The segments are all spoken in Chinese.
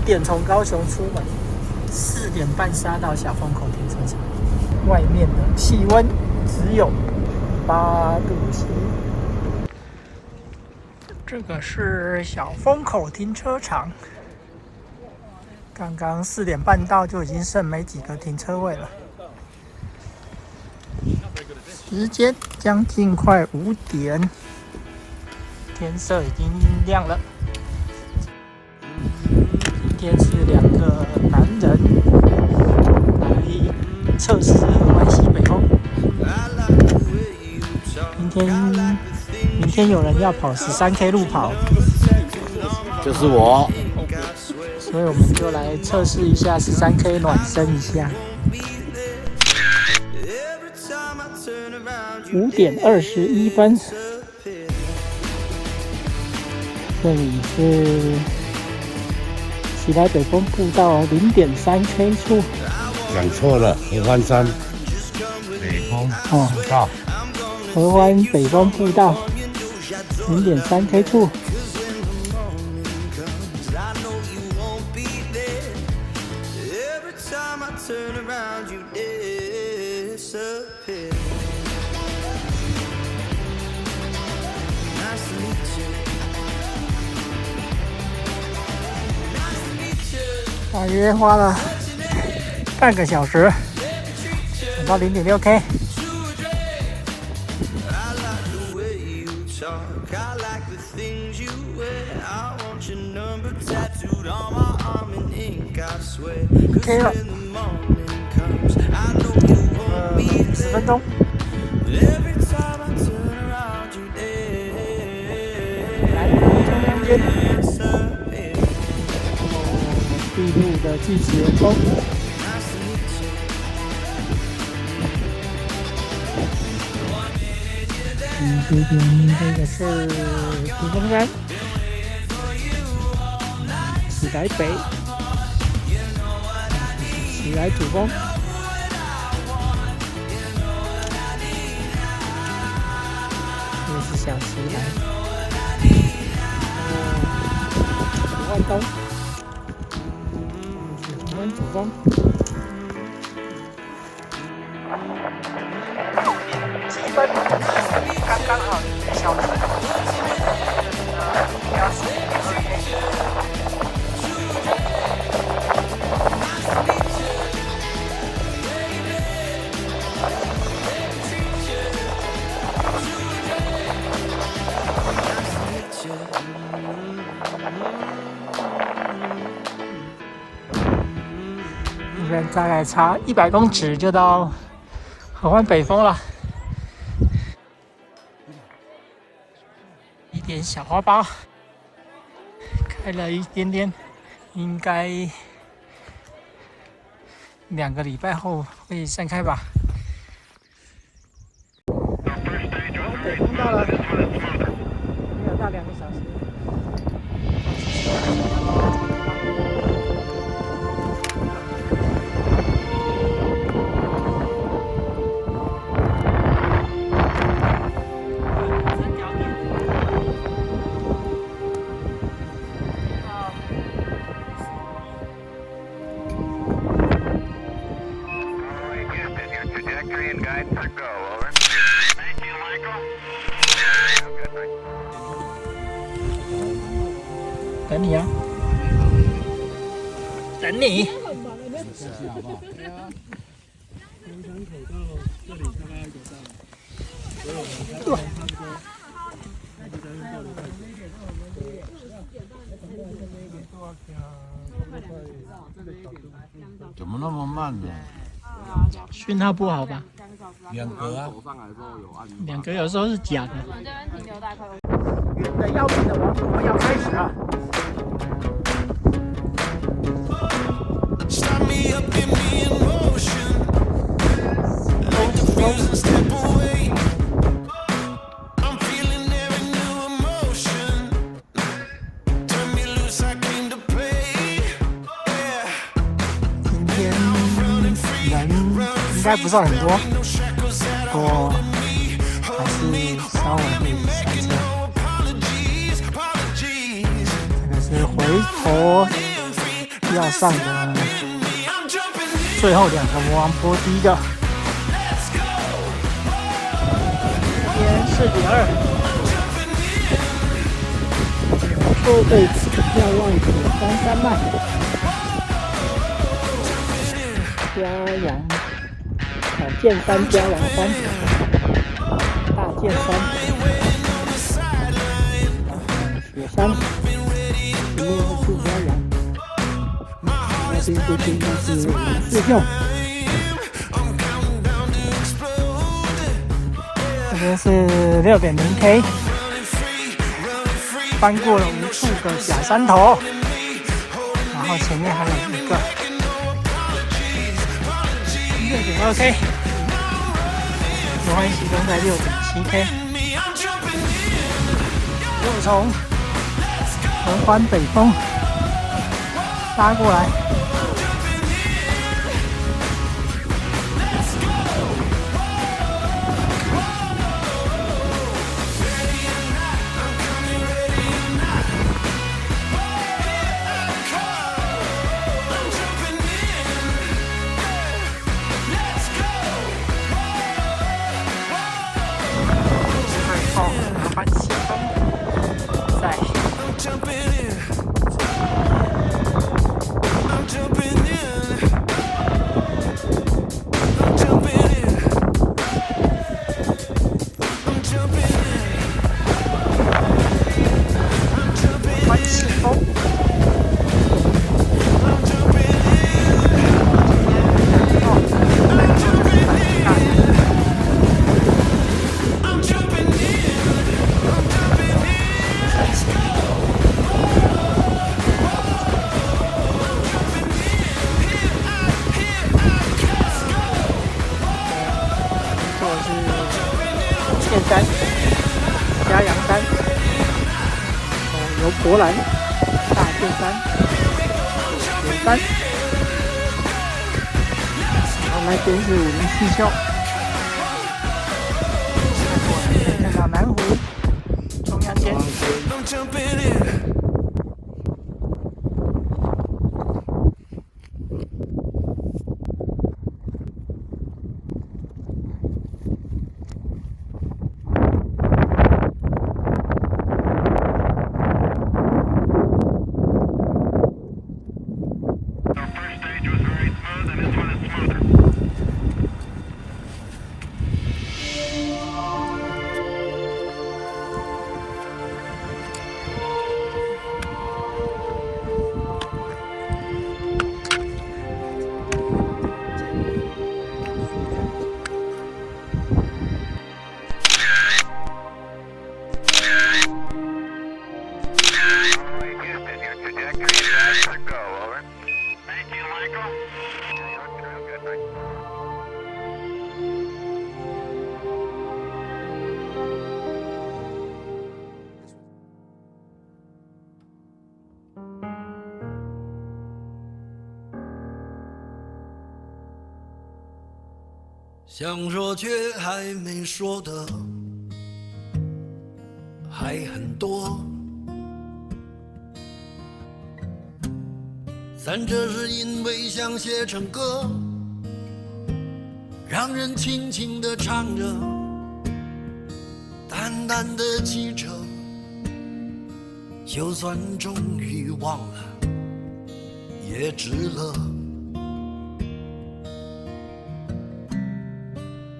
点从高雄出门，4点半杀到小丰口停车场。外面的气温只有8度C。这个是小丰口停车场，刚刚4点半到，就已经剩没几个停车位了。时间将近快5点，天色已经亮了。今天是2个男人来测试合欢西北风。明天有人要跑13K 路跑，就是我，所以我们就来测试一下13K 暖身一下。5点21分，这里是喜来北风步道0.3K 处。讲错了，合欢山北风步道，合欢北风步道0.3K 处。大约花了半个小时，走到0.6K。OK 了，10分钟。来，中央间。地路的巨齿风，这边这个是屏风山，喜来北，喜来主峰，这是小喜来，合欢东。主峰7分，刚刚好1个小时。大概差100公尺就到合欢北峰了，一点小花苞，开了一点点，应该2个礼拜后会散开吧。北峰到了，没有到2个小时。等你啊，等你。对啊，流程口到这里大概要多大？所以我们差不多。怎么那么慢呢？讯号不好吧？2格啊，2格有时候是假的。远的要命的王国要开始了。今天人应该不算很多，不过还是稍微会塞车。这个是回头要上的最后2个魔王坡，第一个这边4.2，后背瞭望铁山山脉，嘉阳剑山嘉阳山，大剑山，雪山，里面是嘉阳。那边这边是四秀，这边是6.0K， 翻过了无数个假山头，然后前面还有一个6.2K， 罗汉西东在6.7K， 又从合欢北峰拉过来。剑山、嘉阳山，由博兰、大剑山、雪山，然后那边是504秀，看到南湖、中央间。想说却还没说的还很多，三者是因为想写成歌，让人轻轻地唱着，淡淡的记着，就算终于忘了也值了。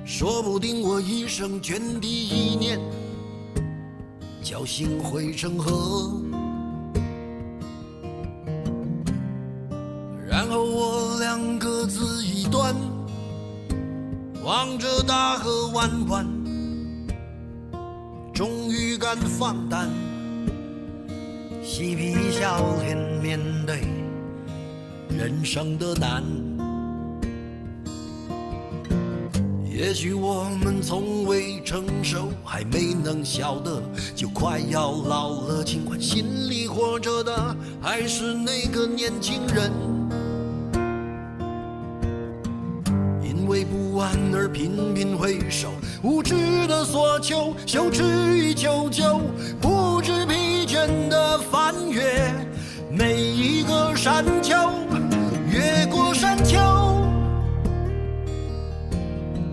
说不定我一生涓滴一念，侥幸汇成河，然后我俩各自一端，望着大河弯弯，终于敢放胆，嬉皮笑脸面对人生的难。也许我们从未成熟，还没能晓得，就快要老了。尽管心里活着的还是那个年轻人，因为不安而频频回首，无知的索求，羞耻与求救，不知疲倦的翻越每一个山丘，越过山丘，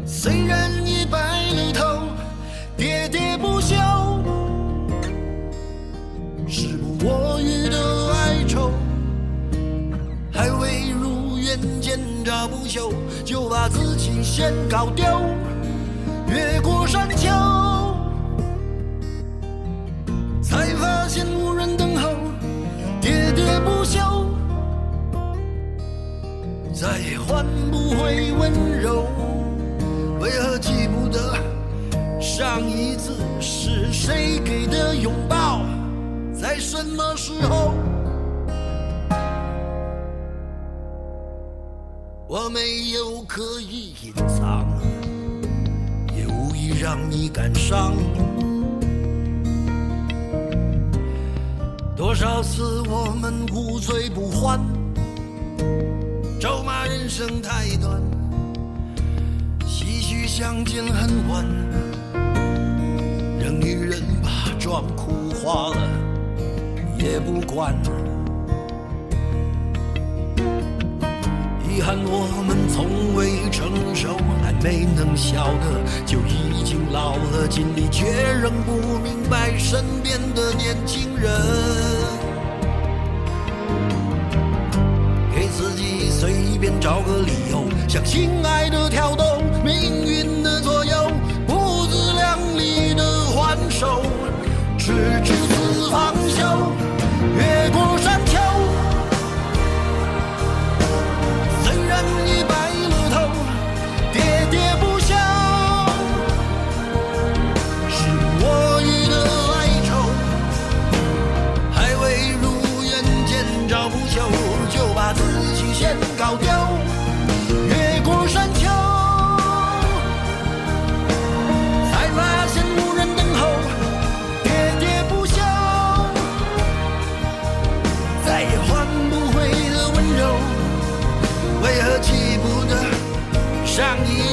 虽然已白了头，喋喋不休，时不我予的哀愁，还未如愿见着不朽，就把自己先搞丢。越过山丘，才发现无人等候，喋喋不休，再也换不回温柔。为何记不得上一次是谁给的拥抱，在什么时候？我没有刻意隐藏，也无意让你感伤。多少次我们无醉不欢，咒骂人生太短，唏嘘相见恨晚，让女人把妆哭花了也不管。遗憾我们从未成熟，还没能晓得就已经老了，尽力却仍不明白身边的年轻人。给自己随便找个理由，向心爱的挑逗，命运的左右，不自量力的还手，直至死方休。越过山丘，虽然已白了头，喋喋不休，是我予的哀愁，还未如愿见着不朽，就把自己先搞丢。越过山丘，才发现无人等候，喋喋不休，再也换不回的温柔。为何记不得上一